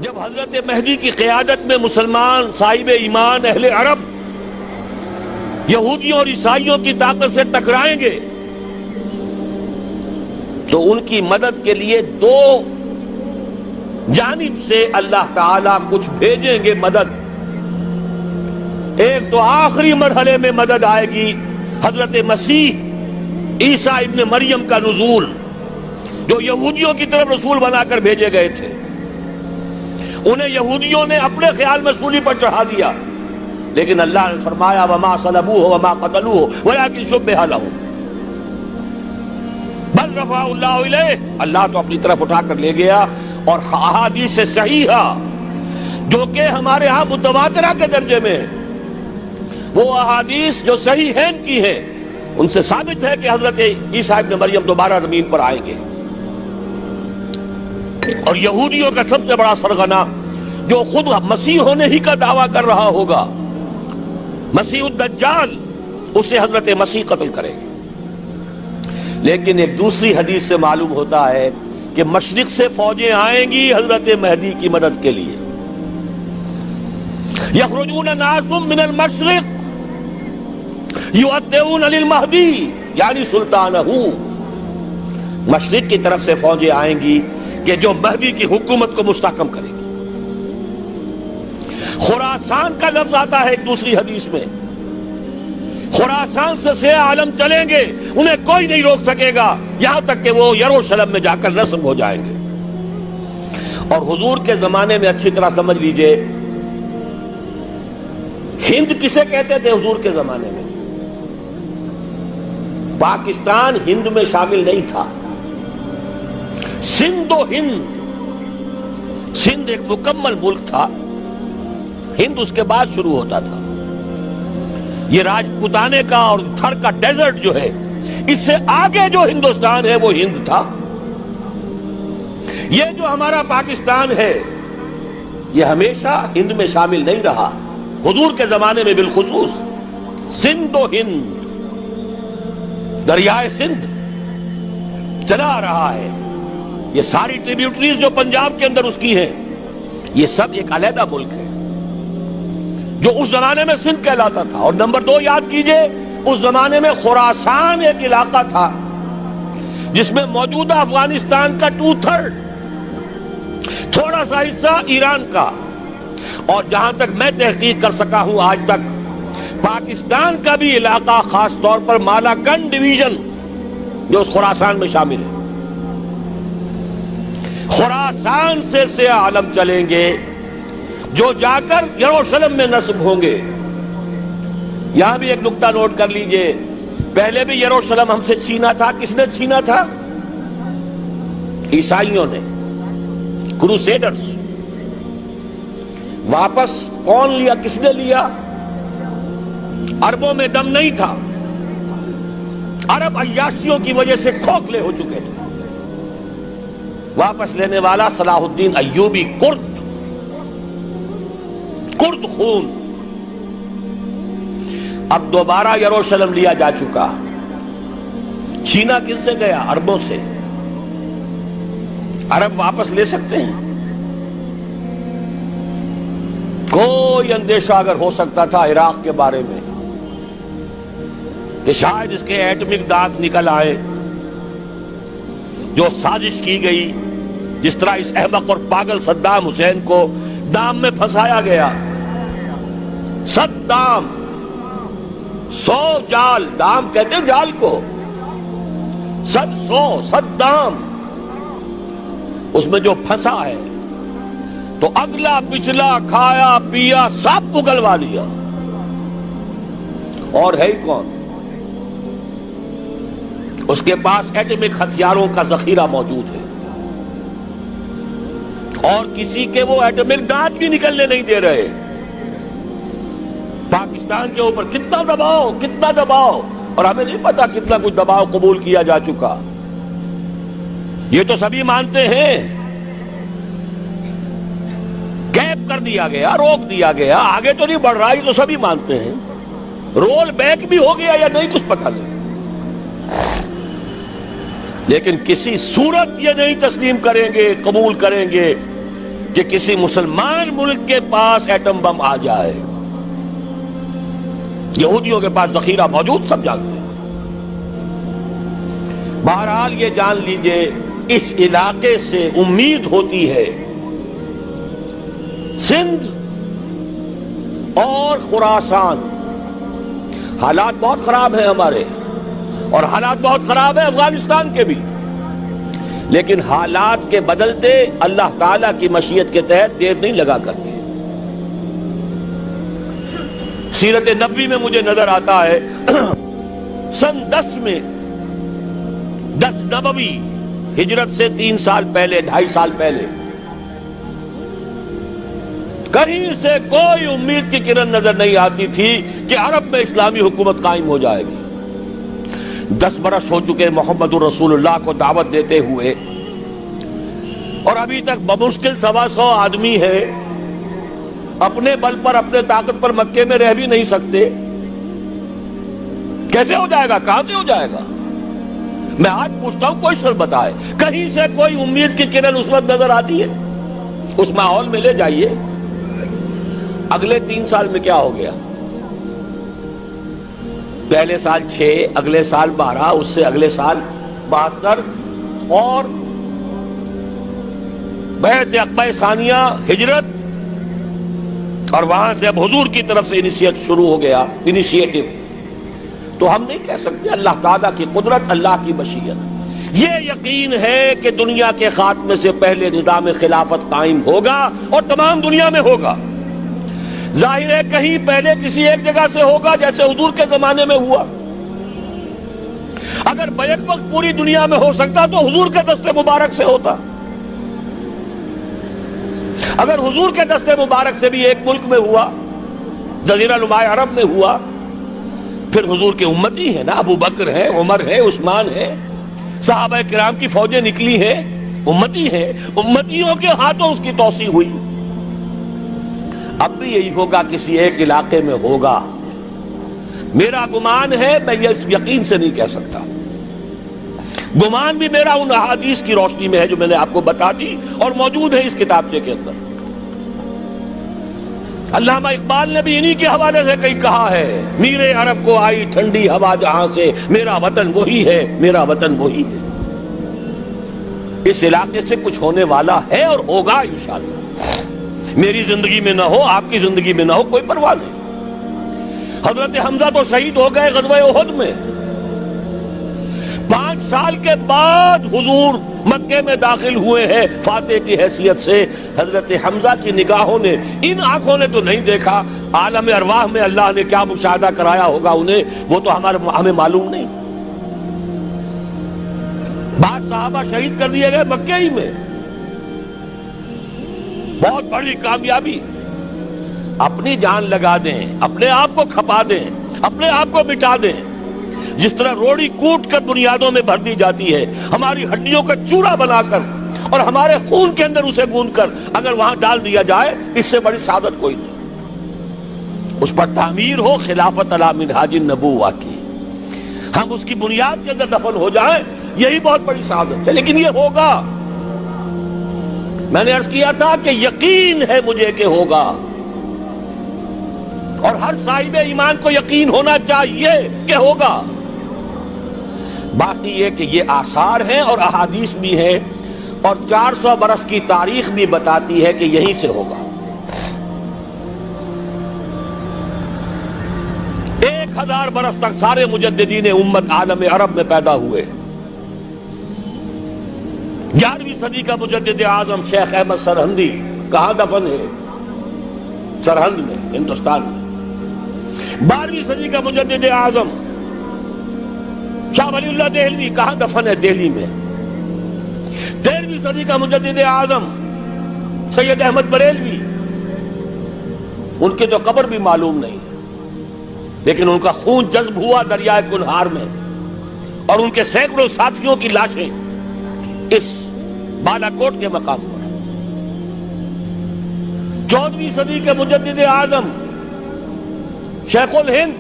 جب حضرت مہدی کی قیادت میں مسلمان صاحب ایمان اہل عرب یہودیوں اور عیسائیوں کی طاقت سے ٹکرائیں گے تو ان کی مدد کے لیے دو جانب سے اللہ تعالیٰ کچھ بھیجیں گے مدد. ایک تو آخری مرحلے میں مدد آئے گی حضرت مسیح عیسیٰ ابن مریم کا نزول، جو یہودیوں کی طرف رسول بنا کر بھیجے گئے تھے. انہیں یہودیوں نے اپنے خیال میں سولی پر چڑھا دیا، لیکن اللہ نے فرمایا وما صلبوہ وما قتلوہ ولکن شبہ لہم بل رفعہ اللہ الیہ. اللہ تو اپنی طرف اٹھا کر لے گیا. اور احادیث صحیحہ جو کہ ہمارے ہاں متواترہ کے درجے میں وہ احادیث جو صحیحین کی ہیں، ان سے ثابت ہے کہ حضرت عیسیٰ ابن مریم دوبارہ زمین پر آئیں گے. اور یہودیوں کا سب سے بڑا سرغنہ جو خود مسیح ہونے ہی کا دعویٰ کر رہا ہوگا، مسیح الدجال، اسے حضرت مسیح قتل کرے گے. لیکن ایک دوسری حدیث سے معلوم ہوتا ہے کہ مشرق سے فوجیں آئیں گی حضرت مہدی کی مدد کے لیے. یخرجون ناس من المشرق یؤدون للمہدی یعنی سلطانہ. مشرق کی طرف سے فوجیں آئیں گی کہ جو مہدی کی حکومت کو مستحکم کریں گی. خراسان کا لفظ آتا ہے ایک دوسری حدیث میں. خراسان سے سیاہ عالم چلیں گے، انہیں کوئی نہیں روک سکے گا یہاں تک کہ وہ یروشلم میں جا کر نصب ہو جائیں گے. اور حضور کے زمانے میں اچھی طرح سمجھ لیجئے، ہند کسے کہتے تھے حضور کے زمانے میں؟ پاکستان ہند میں شامل نہیں تھا. سندھ و ہند، سندھ ایک مکمل ملک تھا، ہند اس کے بعد شروع ہوتا تھا. یہ راجپوتانے کا اور تھر کا ڈیزرٹ جو ہے، اس سے آگے جو ہندوستان ہے وہ ہند تھا. یہ جو ہمارا پاکستان ہے یہ ہمیشہ ہند میں شامل نہیں رہا. حضور کے زمانے میں بالخصوص سندھ و ہند، دریائے سندھ چلا آ رہا ہے. یہ ساری ٹریبیوٹریز جو پنجاب کے اندر اس کی ہیں، یہ سب ایک علیحدہ ملک ہے جو اس زمانے میں سندھ کہلاتا تھا. اور نمبر 2 یاد کیجئے، اس زمانے میں خراسان ایک علاقہ تھا جس میں موجودہ افغانستان کا 2/3، تھوڑا سا حصہ ایران کا. اور جہاں تک میں تحقیق کر سکا ہوں آج تک، پاکستان کا بھی علاقہ خاص طور پر مالاکنڈ ڈویژن جو اس خراسان میں شامل ہے. خراسان سے سیاہ عالم چلیں گے جو جا کر یروشلم میں نصب ہوں گے. یہاں بھی ایک نقطہ نوٹ کر لیجئے، پہلے بھی یروشلم ہم سے چھینا تھا. کس نے چھینا تھا؟ عیسائیوں نے، کروسیڈرز. واپس کون لیا؟ کس نے لیا؟ عربوں میں دم نہیں تھا، عرب عیاشیوں کی وجہ سے کھوکھلے ہو چکے تھے. واپس لینے والا صلاح الدین ایوبی، کرد خون. اب دوبارہ یروشلم لیا جا چکا. چھینا کن سے گیا؟ عربوں سے. عرب واپس لے سکتے ہیں؟ کوئی اندیشہ اگر ہو سکتا تھا عراق کے بارے میں کہ شاید اس کے ایٹمک دانت نکل آئے، جو سازش کی گئی، جس طرح اس احمق اور پاگل صدام حسین کو دام میں پھنسایا گیا. صدام 100 جال، دام کہتے ہیں جال کو، 100 اس میں جو پھنسا ہے تو اگلا پچھلا کھایا پیا سب اگلوا لیا. اور ہے ہی کون؟ اس کے پاس ایٹمک ہتھیاروں کا ذخیرہ موجود ہے، اور کسی کے وہ ایٹمک دانت بھی نکلنے نہیں دے رہے. پاکستان کے اوپر کتنا دباؤ، اور ہمیں نہیں پتا کتنا کچھ دباؤ قبول کیا جا چکا. یہ تو سبھی مانتے ہیں. کیپ کر دیا گیا، روک دیا گیا، آگے تو نہیں بڑھ رہا، یہ تو سبھی مانتے ہیں. رول بیک بھی ہو گیا یا نہیں کچھ پتہ نہیں. لیکن کسی صورت یہ نہیں تسلیم کریں گے، قبول کریں گے کہ کسی مسلمان ملک کے پاس ایٹم بم آ جائے. یہودیوں کے پاس ذخیرہ موجود، سب جانتے ہیں. بہرحال یہ جان لیجئے اس علاقے سے امید ہوتی ہے سندھ اور خراسان. حالات بہت خراب ہیں ہمارے، اور حالات بہت خراب ہیں افغانستان کے بھی، لیکن حالات کے بدلتے اللہ تعالیٰ کی مشیت کے تحت دیر نہیں لگا کرتی. سیرت نبوی میں مجھے نظر آتا ہے سن 10 میں 10 نبوی ہجرت سے 3 سال پہلے 2.5 سال پہلے کہیں سے کوئی امید کی کرن نظر نہیں آتی تھی کہ عرب میں اسلامی حکومت قائم ہو جائے گی. 10 برس ہو چکے محمد الرسول اللہ کو دعوت دیتے ہوئے، اور ابھی تک بمشکل 125 آدمی ہے. اپنے بل پر اپنے طاقت پر مکے میں رہ بھی نہیں سکتے. کیسے ہو جائے گا؟ کہاں سے ہو جائے گا؟ میں آج پوچھتا ہوں، کوئی سر بتائے کہیں سے کوئی امید کی کرن اس وقت نظر آتی ہے؟ اس ماحول میں لے جائیے. اگلے 3 سال میں کیا ہو گیا؟ پہلے سال 6، اگلے سال 12، اس سے اگلے سال 72، اور بیعت عقبہ ثانیہ ہجرت، اور وہاں سے اب حضور کی طرف سے انیشیٹ شروع ہو گیا، انیشیٹو. تو ہم نہیں کہہ سکتے اللہ تعالیٰ کی قدرت، اللہ کی مشیت. یہ یقین ہے کہ دنیا کے خاتمے سے پہلے نظام خلافت قائم ہوگا، اور تمام دنیا میں ہوگا. ظاہر ہے کہیں پہلے کسی ایک جگہ سے ہوگا، جیسے حضور کے زمانے میں ہوا. اگر بیک وقت پوری دنیا میں ہو سکتا تو حضور کے دست مبارک سے ہوتا. اگر حضور کے دست مبارک سے بھی ایک ملک میں ہوا، جزیرہ نما عرب میں ہوا، پھر حضور کے امتی ہیں نا، ابو بکر ہے، عمر ہے، عثمان ہے، صحابہ کرام کی فوجیں نکلی ہیں، امتی ہیں. امتیوں کے ہاتھوں اس کی توسیع ہوئی. اب بھی یہی ہوگا، کسی ایک علاقے میں ہوگا. میرا گمان ہے، میں یہ یقین سے نہیں کہہ سکتا. گمان بھی میرا ان احادیث کی روشنی میں ہے جو میں نے آپ کو بتا دی اور موجود ہے اس کتابچے کے اندر. علامہ اقبال نے بھی انہی کے حوالے سے کئی کہا ہے، میرے عرب کو آئی ٹھنڈی ہوا جہاں سے، میرا وطن وہی ہے، میرا وطن وہی ہے. اس علاقے سے کچھ ہونے والا ہے اور ہوگا انشاءاللہ. میری زندگی میں نہ ہو، آپ کی زندگی میں نہ ہو، کوئی پرواہ نہیں. حضرت حمزہ تو شہید ہو گئے غزوہ احد میں. 5 سال کے بعد حضور مکے میں داخل ہوئے ہیں فاتح کی حیثیت سے. حضرت حمزہ کی نگاہوں نے، ان آنکھوں نے تو نہیں دیکھا، عالم ارواح میں اللہ نے کیا مشاہدہ کرایا ہوگا انہیں، وہ تو ہمیں معلوم نہیں. بعض صحابہ شہید کر دیے گئے مکے ہی میں. بہت بڑی کامیابی. اپنی جان لگا دیں، اپنے آپ کو کھپا دیں، اپنے آپ کو مٹا دیں. جس طرح روڑی کوٹ کر بنیادوں میں بھر دی جاتی ہے، ہماری ہڈیوں کا چورا بنا کر اور ہمارے خون کے اندر اسے گوندھ کر اگر وہاں ڈال دیا جائے، اس سے بڑی سعادت کوئی نہیں. اس پر تعمیر ہو خلافت علی منہاج النبوہ کی، ہم اس کی بنیاد کے اندر دفن ہو جائیں، یہی بہت بڑی سعادت ہے. لیکن یہ ہوگا. میں نے عرض کیا تھا کہ یقین ہے مجھے کہ ہوگا، اور ہر صاحب ایمان کو یقین ہونا چاہیے کہ ہوگا. باقی یہ کہ یہ آثار ہیں اور احادیث بھی ہیں، اور 400 برس کی تاریخ بھی بتاتی ہے کہ یہیں سے ہوگا. 1000 برس تک سارے مجددین امت عالم عرب میں پیدا ہوئے. 11ویں صدی کا مجدد اعظم شیخ احمد سرہندی کہاں دفن ہے؟ سرہند میں، ہندوستان میں. 12ویں صدی کا مجدد اعظم شاہ ولی اللہ دہلوی کہاں دفن ہے؟ دہلی میں. 13ویں صدی کا مجدد اعظم سید احمد بریلوی، ان کی تو قبر بھی معلوم نہیں، لیکن ان کا خون جذب ہوا دریائے کنہار میں، اور ان کے سینکڑوں ساتھیوں کی لاشیں اس بالا کوٹ کے مقام پر. 14ویں صدی کے مجدد اعظم شیخ الہند،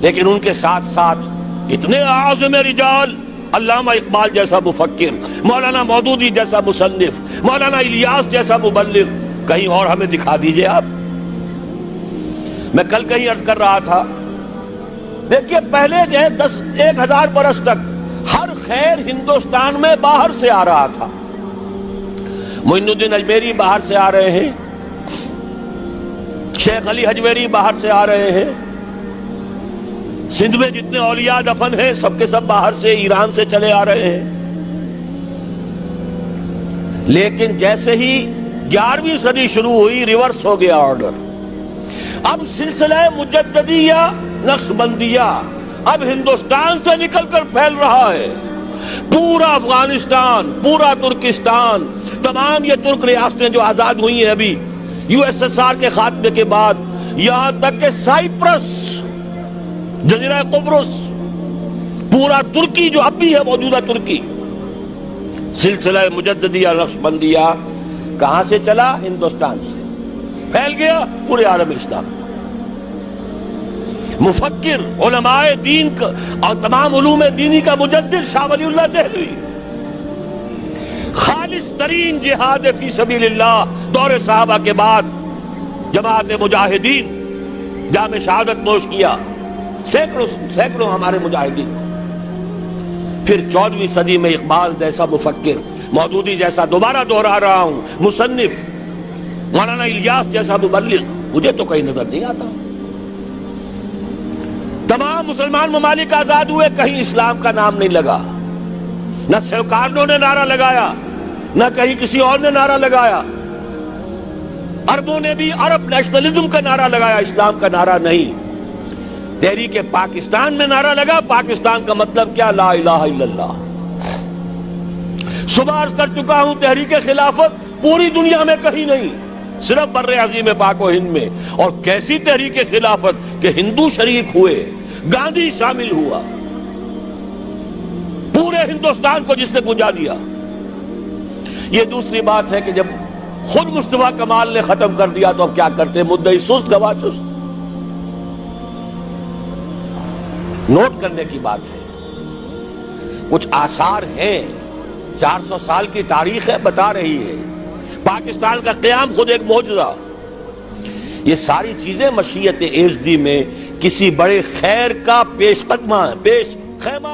لیکن ان کے ساتھ ساتھ اتنے اعظم رجال، علامہ اقبال جیسا مفکر، مولانا مودودی جیسا مصنف، مولانا الیاس جیسا مبلغ کہیں اور ہمیں دکھا دیجئے آپ. میں کل کہیں عرض کر رہا تھا، دیکھیے پہلے جو ہے 1000 برس تک ہر خیر ہندوستان میں باہر سے آ رہا تھا. معین الدین اجمیری باہر سے آ رہے ہیں، شیخ علی حجویری باہر سے آ رہے ہیں، سندھ میں جتنے اولیاء دفن ہیں سب کے سب باہر سے، ایران سے چلے آ رہے ہیں. لیکن جیسے ہی 11ویں صدی شروع ہوئی ریورس ہو گیا آرڈر. اب سلسلہ مجددیہ نقشبندیہ اب ہندوستان سے نکل کر پھیل رہا ہے. پورا افغانستان، پورا ترکستان، تمام یہ ترک ریاستیں جو آزاد ہوئی ہیں ابھی USSR کے خاتمے کے بعد، یہاں تک کہ سائپرس، جزیرہ قبرص، پورا ترکی جو اب بھی ہے موجودہ ترکی، سلسلہ مجددیہ نقشبندیہ کہاں سے چلا؟ ہندوستان سے پھیل گیا پورے عالم اسلام. مفکر، علماء دین اور تمام علوم دینی کا مجدد شاہ ولی اللہ دہلوی، خالص ترین جہاد فی سبیل اللہ دور صحابہ کے بعد جماعت مجاہدین جام شہادت نوش کیا، سینکڑوں ہمارے مجاہدین. پھر 14ویں صدی میں اقبال جیسا مفکر، مودودی جیسا، دوبارہ دوہرا رہا ہوں، مصنف، مولانا الیاس جیسا مبلغ مجھے تو کہیں نظر نہیں آتا. تمام مسلمان ممالک آزاد ہوئے، کہیں اسلام کا نام نہیں لگا. نہ سیوکارنوں نے نعرہ لگایا، نہ کہیں کسی اور نے نعرہ لگایا. عربوں نے بھی عرب نیشنلزم کا نعرہ لگایا، اسلام کا نعرہ نہیں. تحریک پاکستان میں نعرہ لگا، پاکستان کا مطلب کیا؟ لا الہ الا اللہ. صبح عرض کر چکا ہوں، تحریک خلافت پوری دنیا میں کہیں نہیں، صرف بر عظیم پاک و ہند میں. اور کیسی تحریک خلافت کہ ہندو شریک ہوئے، گاندھی شامل ہوا، پورے ہندوستان کو جس نے گنجا دیا. یہ دوسری بات ہے کہ جب خود مصطفیٰ کمال نے ختم کر دیا تو اب کیا کرتے؟ مدعی سست گواہ چست. نوٹ کرنے کی بات ہے، کچھ آثار ہیں، 400 سال کی تاریخ ہے، بتا رہی ہے پاکستان کا قیام خود ایک معجزہ. یہ ساری چیزیں مشیت ایزدی میں کسی بڑے خیر کا پیش خیمہ